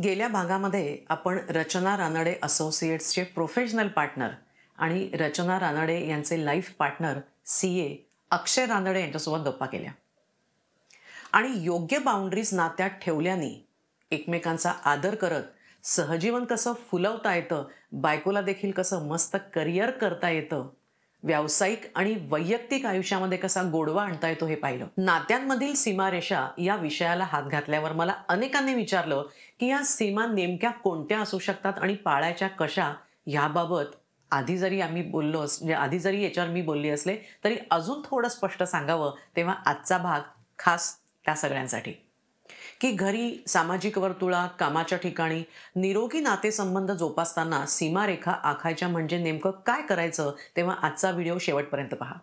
गेल्या भागामध्ये आपण रचना रानडे असोसिएट्सचे प्रोफेशनल पार्टनर आणि रचना रानडे यांचे लाईफ पार्टनर सीए अक्षय रानडे यांच्यासोबत गप्पा केल्या आणि योग्य बाउंड्रीज नात्यात ठेवल्याने एकमेकांचा आदर करत सहजीवन कसं फुलवता येतं, बायकोला देखील कसं मस्त करिअर करता येतं, व्यावसायिक आणि वैयक्तिक आयुष्यामध्ये कसा गोडवा आणता येतो हे पाहिलं. नात्यांमधील सीमारेषा या विषयाला हात घातल्यावर मला अनेकांनी विचारलं की या सीमा नेमक्या कोणत्या असू शकतात आणि पाळायच्या कशा. याबाबत आधी जरी याच्यावर मी बोलली असले तरी अजून थोडं स्पष्ट सांगावं, तेव्हा आजचा भाग खास त्या सगळ्यांसाठी की घरी, सामाजिक वर्तुळात, कामाच्या ठिकाणी निरोगी नातेसंबंध जोपासताना सीमारेखा आखायच्या म्हणजे नेमकं काय करायचं. तेव्हा आजचा व्हिडिओ शेवटपर्यंत पहा.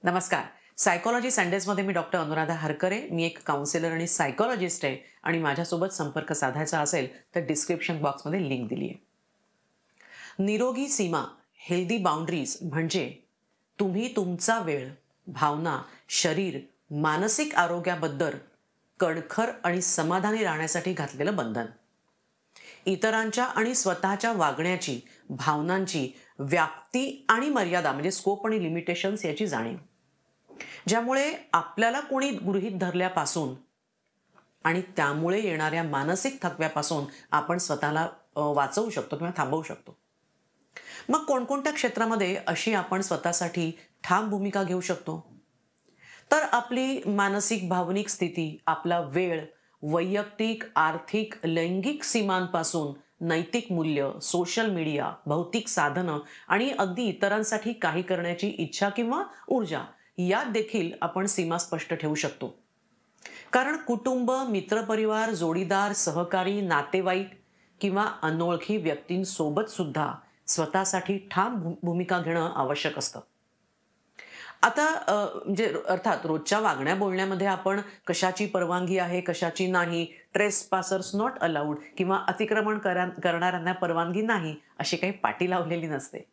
नमस्कार. सायकोलॉजी संडेजमध्ये मी डॉक्टर अनुराधा हरकरे. मी एक काउन्सिलर आणि सायकोलॉजिस्ट आहे आणि माझ्यासोबत संपर्क साधायचा असेल तर डिस्क्रिप्शन बॉक्समध्ये लिंक दिली आहे. निरोगी सीमा, हेल्दी बाउंड्रीज म्हणजे तुम्ही तुमचा वेळ, भावना, शरीर, मानसिक आरोग्याबद्दल कणखर आणि समाधानी राहण्यासाठी घातलेलं बंधन. इतरांच्या आणि स्वतःच्या वागण्याची, भावनांची व्याप्ती आणि मर्यादा म्हणजे स्कोप आणि लिमिटेशन्स याची जाणीव, ज्यामुळे आपल्याला कोणी गृहीत धरल्यापासून आणि त्यामुळे येणाऱ्या मानसिक थकव्यापासून आपण स्वतःला वाचवू शकतो किंवा थांबवू शकतो. मग कोणकोणत्या क्षेत्रामध्ये अशी आपण स्वतःसाठी ठाम भूमिका घेऊ शकतो? तर आपली मानसिक भावनिक स्थिती, आपला वेळ, वैयक्तिक, आर्थिक, लैंगिक सीमांपासून नैतिक मूल्य, सोशल मीडिया, भौतिक साधनं आणि अगदी इतरांसाठी काही करण्याची इच्छा किंवा ऊर्जा यात देखील आपण सीमा स्पष्ट ठेवू शकतो. कारण कुटुंब, मित्रपरिवार, जोडीदार, सहकारी, नातेवाईक किंवा अनोळखी व्यक्तींसोबत सुद्धा स्वतःसाठी ठाम भूमिका घेणं आवश्यक असतं. आता म्हणजे अर्थात रोजच्या वागण्या बोलण्यामध्ये आपण कशाची परवानगी आहे, कशाची नाही, ट्रेसपासर्स नॉट अलाउड किंवा अतिक्रमण करणाऱ्यांना परवानगी नाही अशी काही पाटी लावलेली नसते.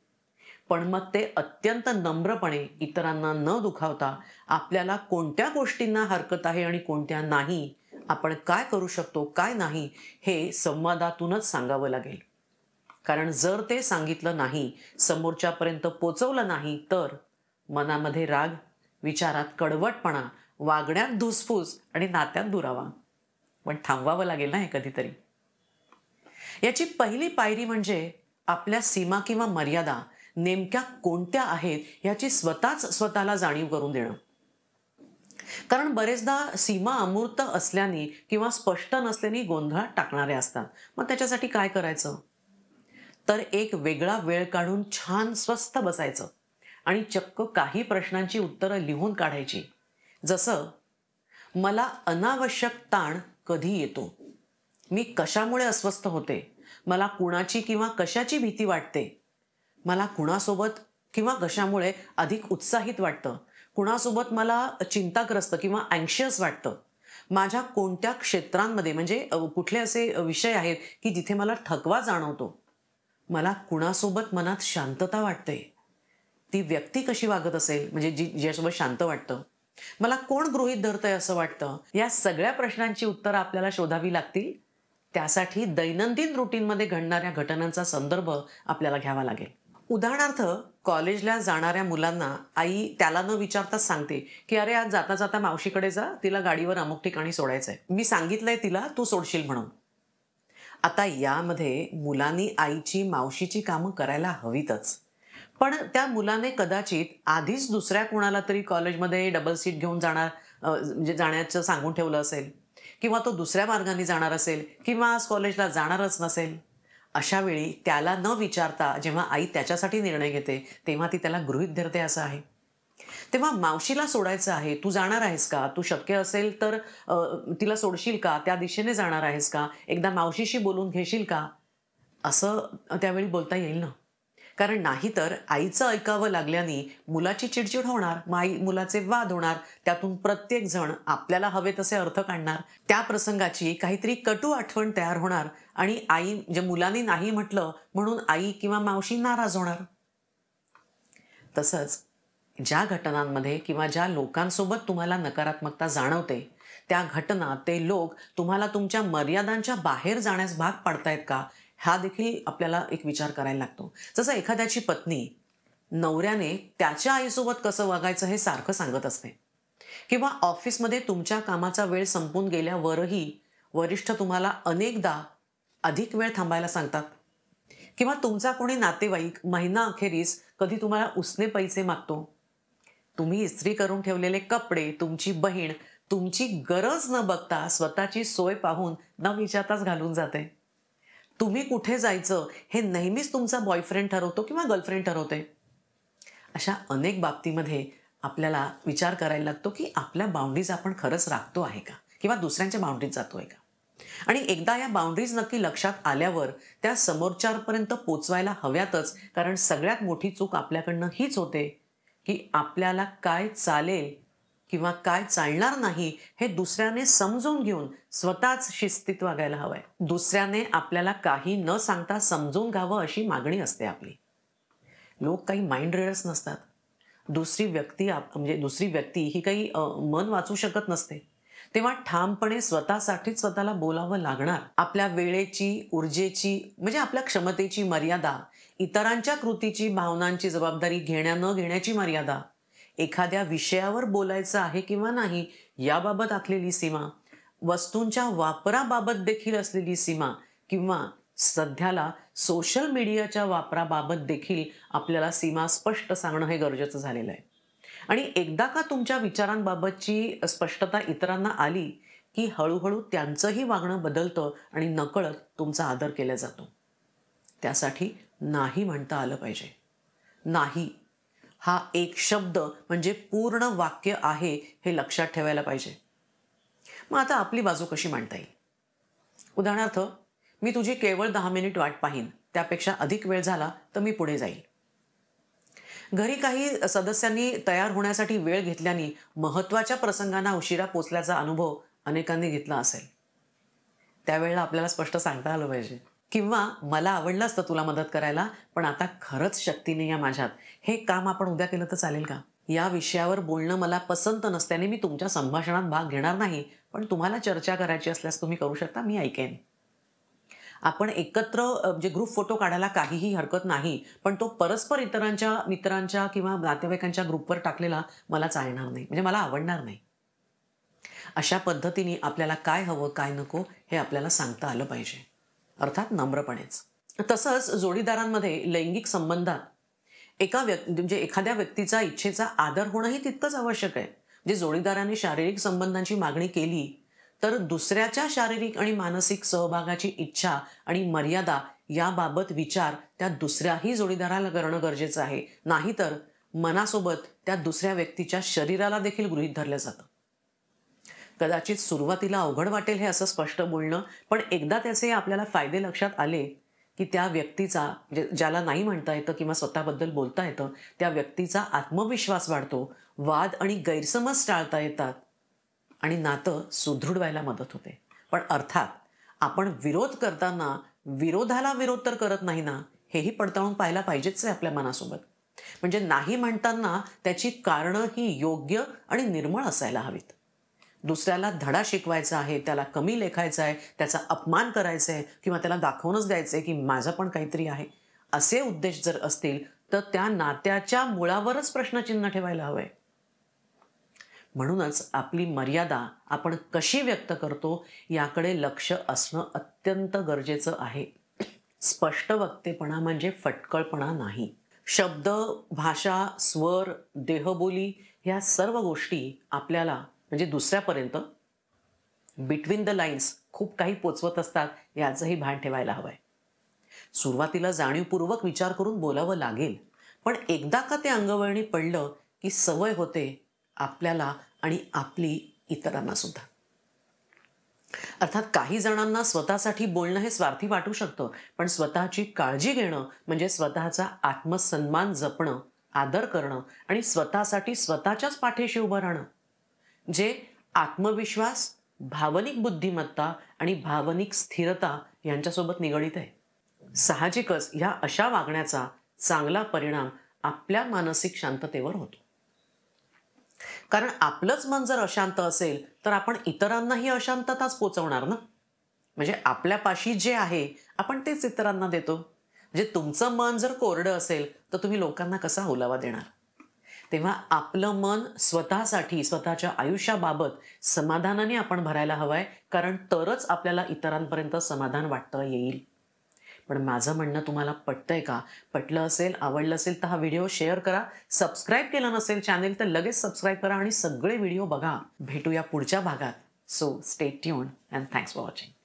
पण मग ते अत्यंत नम्रपणे इतरांना न दुखावता आपल्याला कोणत्या गोष्टींना हरकत आहे आणि कोणत्या नाही, आपण काय करू शकतो, काय नाही हे संवादातूनच सांगावं लागेल. कारण जर ते सांगितलं नाही, समोरच्यापर्यंत पोचवलं नाही तर मनामध्ये राग, विचारात कडवटपणा, वागण्यात धुसफूस आणि नात्यात दुरावा. पण थांबवावं लागेल ना हे कधीतरी. याची पहिली पायरी म्हणजे आपल्या सीमा किंवा मर्यादा नेमक्या कोणत्या आहेत याची स्वतःला जाणीव करून देणं. कारण बरेचदा सीमा अमूर्त असल्याने किंवा स्पष्ट नसल्याने गोंधळात टाकणारे असतात. मग त्याच्यासाठी काय करायचं? तर एक वेगळा वेळ काढून छान स्वस्थ बसायचं आणि चक्क काही प्रश्नांची उत्तरं लिहून काढायची. जसं, मला अनावश्यक ताण कधी येतो, मी कशामुळे अस्वस्थ होते, मला कुणाची किंवा कशाची भीती वाटते, मला कुणासोबत किंवा कशामुळे अधिक उत्साहित वाटतं, कुणासोबत मला चिंताग्रस्त किंवा अँक्शियस वाटतं, माझ्या कोणत्या क्षेत्रांमध्ये म्हणजे कुठले असे विषय आहेत की जिथे मला थकवा जाणवतो, मला कुणासोबत मनात शांतता वाटते, ती व्यक्ती कशी वागत असेल म्हणजे ज्यासोबत शांत वाटतं, मला कोण गृहीत धरतंय असं वाटतं. या सगळ्या प्रश्नांची उत्तरं आपल्याला शोधावी लागतील. त्यासाठी दैनंदिन रुटीनमध्ये घडणाऱ्या घटनांचा संदर्भ आपल्याला घ्यावा लागेल. उदाहरणार्थ, कॉलेजला जाणाऱ्या मुलांना आई त्याला न विचारताच सांगते की अरे आज जाता जाता मावशीकडे जा, तिला गाडीवर अमुक ठिकाणी सोडायचंय, मी सांगितलंय तिला, तू सोडशील म्हणून. आता यामध्ये मुलांनी आईची, मावशीची कामं करायला हवीतच. पण त्या मुलाने कदाचित आधीच दुसऱ्या कोणाला तरी कॉलेजमध्ये डबल सीट घेऊन म्हणजे जाण्याचं सांगून ठेवलं असेल किंवा तो दुसऱ्या मार्गाने जाणार असेल किंवा आज कॉलेजला जाणारच नसेल. अशा वेळी त्याला न विचारता जेव्हा आई त्याच्यासाठी निर्णय घेते तेव्हा ती त्याला गृहीत धरते असं आहे. तेव्हा मावशीला सोडायचं आहे, तू जाणार आहेस का, तू शक्य असेल तर तिला सोडशील का, त्या दिशेने जाणार आहेस का, एकदा मावशीशी बोलून घेशील का, असं त्यावेळी बोलता येईल ना. कारण नाहीतर आईचं ऐकावं लागल्याने मुलाची चिडचिड होणार, मुलाचे वाद होणार, त्यातून प्रत्येक जण आपल्याला हवे तसे अर्थ काढणार, त्या प्रसंगाची काहीतरी कटू आठवण तयार होणार आणि मुलांनी नाही म्हटलं म्हणून आई किंवा मावशी नाराज होणार. तसंच ज्या घटनांमध्ये किंवा ज्या लोकांसोबत तुम्हाला नकारात्मकता जाणवते, त्या घटना, ते लोक तुम्हाला तुमच्या मर्यादांच्या बाहेर जाण्यास भाग पाडतायत का? हा देखील आपल्याला एक विचार करायला लागतो. जसं एखाद्याची पत्नी नवऱ्याने त्याच्या आईसोबत कसं वागायचं हे सारखं सांगत असते, किंवा ऑफिसमध्ये तुमच्या कामाचा वेळ संपून गेल्यावरही वरिष्ठ तुम्हाला अनेकदा अधिक वेळ थांबायला सांगतात, किंवा तुमचा कोणी नातेवाईक महिना अखेरीस कधी तुम्हाला उसने पैसे मागतो. तुम्ही इस्त्री करून ठेवलेले कपडे तुमची बहीण तुमची गरज न बघता स्वतःची सोय पाहून न विचारताच घालून जाते. तुम्ही कुठे जायचं हे नेहमीच तुमचा बॉयफ्रेंड ठरवतो किंवा गर्लफ्रेंड ठरवते. अशा अनेक बाबतीमध्ये आपल्याला विचार करायला लागतो की आपल्या बाउंड्रीज आपण खरंच राखतो आहे का, किंवा दुसऱ्यांच्या बाउंड्रीज जातोय का. आणि एकदा या बाउंड्रीज नक्की लक्षात आल्यावर त्या समोरच्यापर्यंत पोचवायला हव्यातच, कारण सगळ्यात मोठी चूक आपल्याकडनं हीच होते की आपल्याला काय चालेल किंवा काय चालणार नाही हे दुसऱ्याने समजून घेऊन स्वतःच शिस्तीत वागायला हवंय. दुसऱ्याने आपल्याला काही न सांगता समजून घ्यावं अशी मागणी असते आपली. लोक काही माइंड रीडर्स नसतात. दुसरी व्यक्ती ही काही मन वाचू शकत नसते. तेव्हा ठामपणे स्वतःसाठीच स्वतःला बोलावं लागणार. आपल्या वेळेची, ऊर्जेची, म्हणजे आपल्या क्षमतेची मर्यादा, इतरांच्या कृतीची, भावनांची जबाबदारी घेण्या न घेण्याची मर्यादा, एखाद्या विषयावर बोलायचं आहे किंवा नाही याबाबत आखलेली सीमा, वस्तूंच्या वापराबाबत देखील असलेली सीमा, किंवा सध्याला सोशल मीडियाच्या वापराबाबत देखील आपल्याला सीमा स्पष्ट सांगणं हे गरजेचं झालेलं आहे. आणि एकदा का तुमच्या विचारांबाबतची स्पष्टता इतरांना आली की हळूहळू त्यांचंही वागणं बदलतं आणि नकळत तुमचा आदर केला जातो. त्यासाठी नाही म्हणता आलं पाहिजे. नाही हा एक शब्द म्हणजे पूर्ण वाक्य आहे हे लक्षात ठेवायला पाहिजे. मग आता आपली बाजू कशी मांडता येईल? उदाहरणार्थ, मी तुझी केवळ 10 मिनिट वाट पाहीन, त्यापेक्षा अधिक वेळ झाला तर मी पुढे जाईल. घरी काही सदस्यांनी तयार होण्यासाठी वेळ घेतल्याने महत्त्वाच्या प्रसंगांना उशिरा पोचल्याचा अनुभव अनेकांनी घेतला असेल. त्यावेळेला आपल्याला स्पष्ट सांगता आलं पाहिजे. किंवा मला आवडलं असतं तुला मदत करायला, पण आता खरंच शक्ती नाही आहे माझ्यात, हे काम आपण उद्या केलं तर चालेल का? या विषयावर बोलणं मला पसंत नसल्याने मी तुमच्या संभाषणात भाग घेणार नाही, पण तुम्हाला चर्चा करायची असल्यास तुम्ही करू शकता, मी ऐकेन. आपण एकत्र म्हणजे ग्रुप फोटो काढायला काहीही हरकत नाही, पण तो परस्पर इतरांच्या मित्रांच्या किंवा नातेवाईकांच्या ग्रुपवर टाकलेला मला चालणार नाही, म्हणजे मला आवडणार नाही. अशा पद्धतीने आपल्याला काय हवं काय नको हे आपल्याला सांगता आलं पाहिजे, अर्थात नम्रपणेच. तसंच जोडीदारांमध्ये लैंगिक संबंधात एखाद्या व्यक्तीचा इच्छेचा आदर होणंही तितकंच आवश्यक आहे. म्हणजे जोडीदाराने शारीरिक संबंधांची मागणी केली तर दुसऱ्याच्या शारीरिक आणि मानसिक सहभागाची इच्छा आणि मर्यादा याबाबत विचार त्या दुसऱ्याही जोडीदाराला करणं गरजेचं आहे. नाहीतर मनासोबत त्या दुसऱ्या व्यक्तीच्या शरीराला देखील गृहीत धरलं जातं. कदाचित सुरुवातीला अवघड वाटेल हे असं स्पष्ट बोलणं, पण एकदा त्याचे आपल्याला फायदे लक्षात आले की त्या व्यक्तीचा, ज्याला नाही म्हणता येतं किंवा स्वतःबद्दल बोलता येतं, त्या व्यक्तीचा आत्मविश्वास वाढतो, वाद आणि गैरसमज टाळता येतात आणि नातं सुदृढ व्हायला मदत होते. पण अर्थात आपण विरोध करताना विरोधाला विरोध तर करत नाही ना, हेही पडताळून पाहायला पाहिजेच आहे आपल्या मनासोबत. म्हणजे नाही म्हणताना त्याची कारणं ही योग्य आणि निर्मळ असायला हवीत. दुसऱ्याला धडा शिकवायचा आहे, त्याला कमी लेखायचा आहे, त्याचा अपमान करायचा आहे, किंवा त्याला दाखवूनच द्यायचं आहे की माझं पण काहीतरी आहे, असे उद्देश जर असतील तर त्या नात्याच्या मुळावरच प्रश्नचिन्ह ठेवायला हवंय. म्हणूनच आपली मर्यादा आपण कशी व्यक्त करतो याकडे लक्ष असणं अत्यंत गरजेचं आहे. स्पष्ट वक्तेपणा म्हणजे फटकळपणा नाही. शब्द, भाषा, स्वर, देहबोली ह्या सर्व गोष्टी आपल्याला म्हणजे दुसऱ्यापर्यंत बिटवीन द लाईन्स खूप काही पोचवत असतात, याचंही भान ठेवायला हवंय. सुरुवातीला जाणीवपूर्वक विचार करून बोलावं लागेल, पण एकदा का ते अंगवळणी पडलं की सवय होते आपल्याला आणि आपली इतरांना सुद्धा. अर्थात काही जणांना स्वतःसाठी बोलणं हे स्वार्थी वाटू शकतं, पण स्वतःची काळजी घेणं म्हणजे स्वतःचा आत्मसन्मान जपणं, आदर करणं आणि स्वतःसाठी स्वतःच्याच पाठीशी उभं राहणं, जे आत्मविश्वास, भावनिक बुद्धिमत्ता आणि भावनिक स्थिरता यांच्यासोबत निगडीत आहे. साहजिकच ह्या अशा वागण्याचा चांगला परिणाम आपल्या मानसिक शांततेवर होतो. कारण आपलंच मन जर अशांत असेल तर आपण इतरांनाही अशांतताच पोचवणार ना. म्हणजे आपल्यापाशी जे आहे आपण तेच इतरांना देतो. म्हणजे तुमचं मन जर कोरडं असेल तर तुम्ही लोकांना कसा ओलावा देणार. तेव्हा आपलं मन स्वतःसाठी स्वतःच्या आयुष्याबाबत समाधानाने आपण भरायला हवंय, कारण तरच आपल्याला इतरांपर्यंत समाधान वाटता येईल. पण माझं म्हणणं तुम्हाला पटतंय का? पटलं असेल, आवडलं असेल तर हा व्हिडिओ शेअर करा. सबस्क्राईब केलं नसेल चॅनेल तर लगेच सबस्क्राईब करा आणि सगळे व्हिडिओ बघा. भेटूया पुढच्या भागात. So stay tuned and thanks for watching.